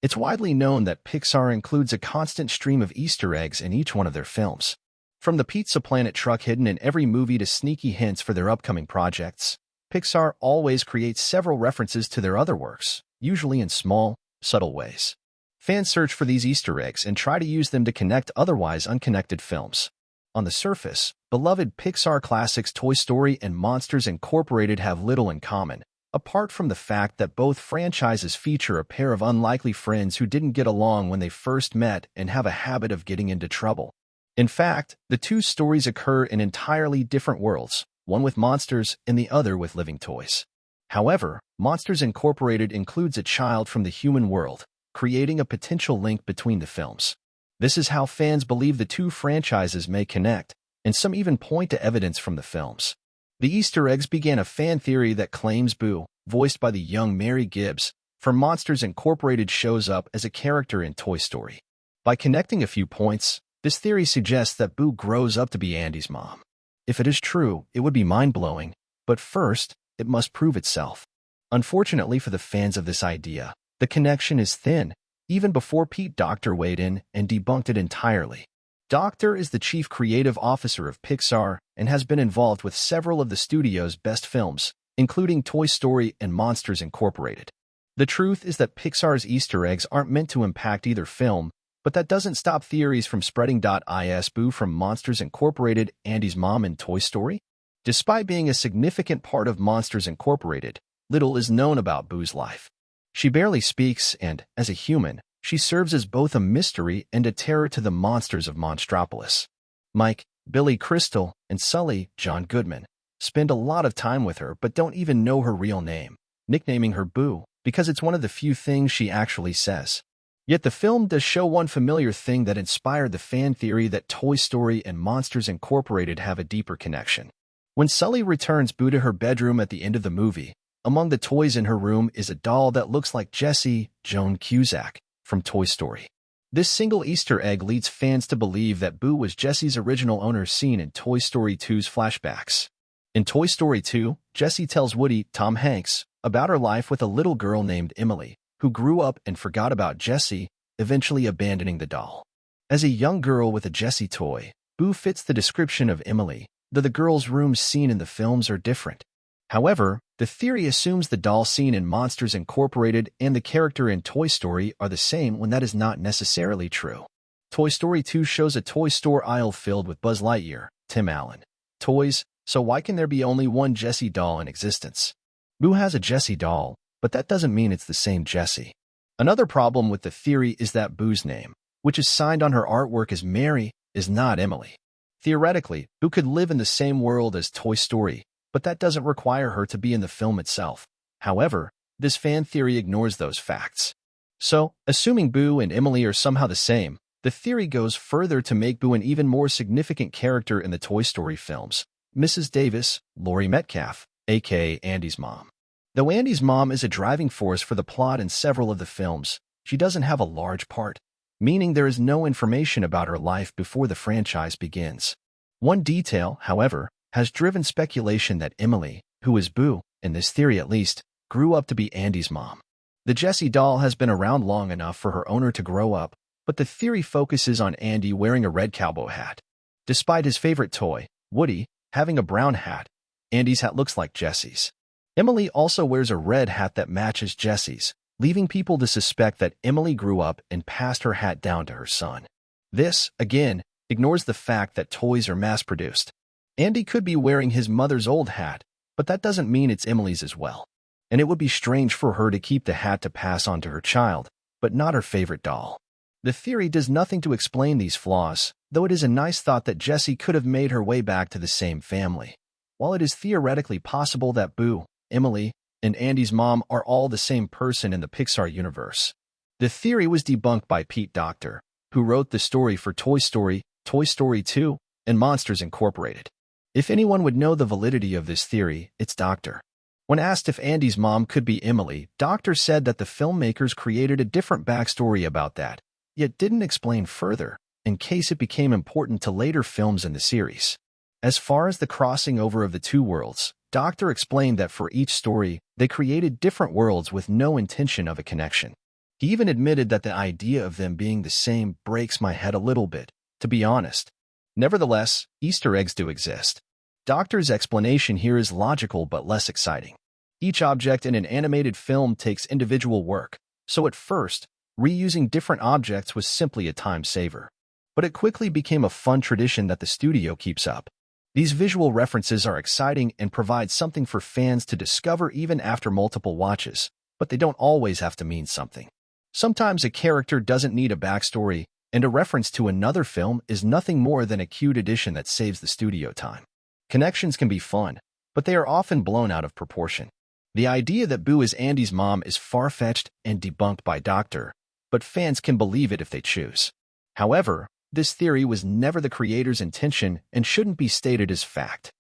It's widely known that Pixar includes a constant stream of Easter eggs in each one of their films. From the Pizza Planet truck hidden in every movie to sneaky hints for their upcoming projects, Pixar always creates several references to their other works, usually in small, subtle ways. Fans search for these Easter eggs and try to use them to connect otherwise unconnected films. On the surface, beloved Pixar classics Toy Story and Monsters Incorporated have little in common, apart from the fact that both franchises feature a pair of unlikely friends who didn't get along when they first met and have a habit of getting into trouble. In fact, the two stories occur in entirely different worlds, one with monsters and the other with living toys. However, Monsters Incorporated includes a child from the human world, creating a potential link between the films. This is how fans believe the two franchises may connect, and some even point to evidence from the films. The Easter eggs began a fan theory that claims Boo, voiced by the young Mary Gibbs, from Monsters Incorporated shows up as a character in Toy Story. By connecting a few points, this theory suggests that Boo grows up to be Andy's mom. If it is true, it would be mind-blowing, but first, it must prove itself. Unfortunately for the fans of this idea, the connection is thin, even before Pete Docter weighed in and debunked it entirely. Docter is the chief creative officer of Pixar and has been involved with several of the studio's best films, including Toy Story and Monsters Incorporated. The truth is that Pixar's Easter eggs aren't meant to impact either film, but that doesn't stop theories from spreading. Is Boo from Monsters Incorporated Andy's mom in Toy Story? Despite being a significant part of Monsters Incorporated, little is known about Boo's life. She barely speaks and, as a human, she serves as both a mystery and a terror to the monsters of Monstropolis. Mike, Billy Crystal, and Sully, John Goodman, spend a lot of time with her but don't even know her real name, nicknaming her Boo because it's one of the few things she actually says. Yet the film does show one familiar thing that inspired the fan theory that Toy Story and Monsters Incorporated have a deeper connection. When Sully returns Boo to her bedroom at the end of the movie, among the toys in her room is a doll that looks like Jessie, Joan Cusack, from Toy Story. This single Easter egg leads fans to believe that Boo was Jessie's original owner seen in Toy Story 2's flashbacks. In Toy Story 2, Jessie tells Woody, Tom Hanks, about her life with a little girl named Emily, who grew up and forgot about Jessie, eventually abandoning the doll. As a young girl with a Jessie toy, Boo fits the description of Emily, though the girl's rooms seen in the films are different. However, the theory assumes the doll seen in Monsters Incorporated and the character in Toy Story are the same when that is not necessarily true. Toy Story 2 shows a toy store aisle filled with Buzz Lightyear, Tim Allen, toys, so why can there be only one Jessie doll in existence? Boo has a Jessie doll, but that doesn't mean it's the same Jessie. Another problem with the theory is that Boo's name, which is signed on her artwork as Mary, is not Emily. Theoretically, Boo could live in the same world as Toy Story, but that doesn't require her to be in the film itself. However, this fan theory ignores those facts. So, assuming Boo and Emily are somehow the same, the theory goes further to make Boo an even more significant character in the Toy Story films, Mrs. Davis, Laurie Metcalf, aka Andy's mom. Though Andy's mom is a driving force for the plot in several of the films, she doesn't have a large part, meaning there is no information about her life before the franchise begins. One detail, however, has driven speculation that Emily, who is Boo, in this theory at least, grew up to be Andy's mom. The Jessie doll has been around long enough for her owner to grow up, but the theory focuses on Andy wearing a red cowboy hat. Despite his favorite toy, Woody, having a brown hat, Andy's hat looks like Jessie's. Emily also wears a red hat that matches Jessie's, leaving people to suspect that Emily grew up and passed her hat down to her son. This, again, ignores the fact that toys are mass-produced. Andy could be wearing his mother's old hat, but that doesn't mean it's Emily's as well. And it would be strange for her to keep the hat to pass on to her child, but not her favorite doll. The theory does nothing to explain these flaws, though it is a nice thought that Jessie could have made her way back to the same family. While it is theoretically possible that Boo, Emily, and Andy's mom are all the same person in the Pixar universe, the theory was debunked by Pete Docter, who wrote the story for Toy Story, Toy Story 2, and Monsters Incorporated. If anyone would know the validity of this theory, it's Docter. When asked if Andy's mom could be Emily, Docter said that the filmmakers created a different backstory about that, yet didn't explain further, in case it became important to later films in the series. As far as the crossing over of the two worlds, Docter explained that for each story, they created different worlds with no intention of a connection. He even admitted that the idea of them being the same breaks my head a little bit, to be honest. Nevertheless, Easter eggs do exist. Doctor's explanation here is logical but less exciting. Each object in an animated film takes individual work, so at first, reusing different objects was simply a time saver. But it quickly became a fun tradition that the studio keeps up. These visual references are exciting and provide something for fans to discover even after multiple watches, but they don't always have to mean something. Sometimes a character doesn't need a backstory, and a reference to another film is nothing more than a cute addition that saves the studio time. Connections can be fun, but they are often blown out of proportion. The idea that Boo is Andy's mom is far-fetched and debunked by Doctor, but fans can believe it if they choose. However, this theory was never the creator's intention and shouldn't be stated as fact.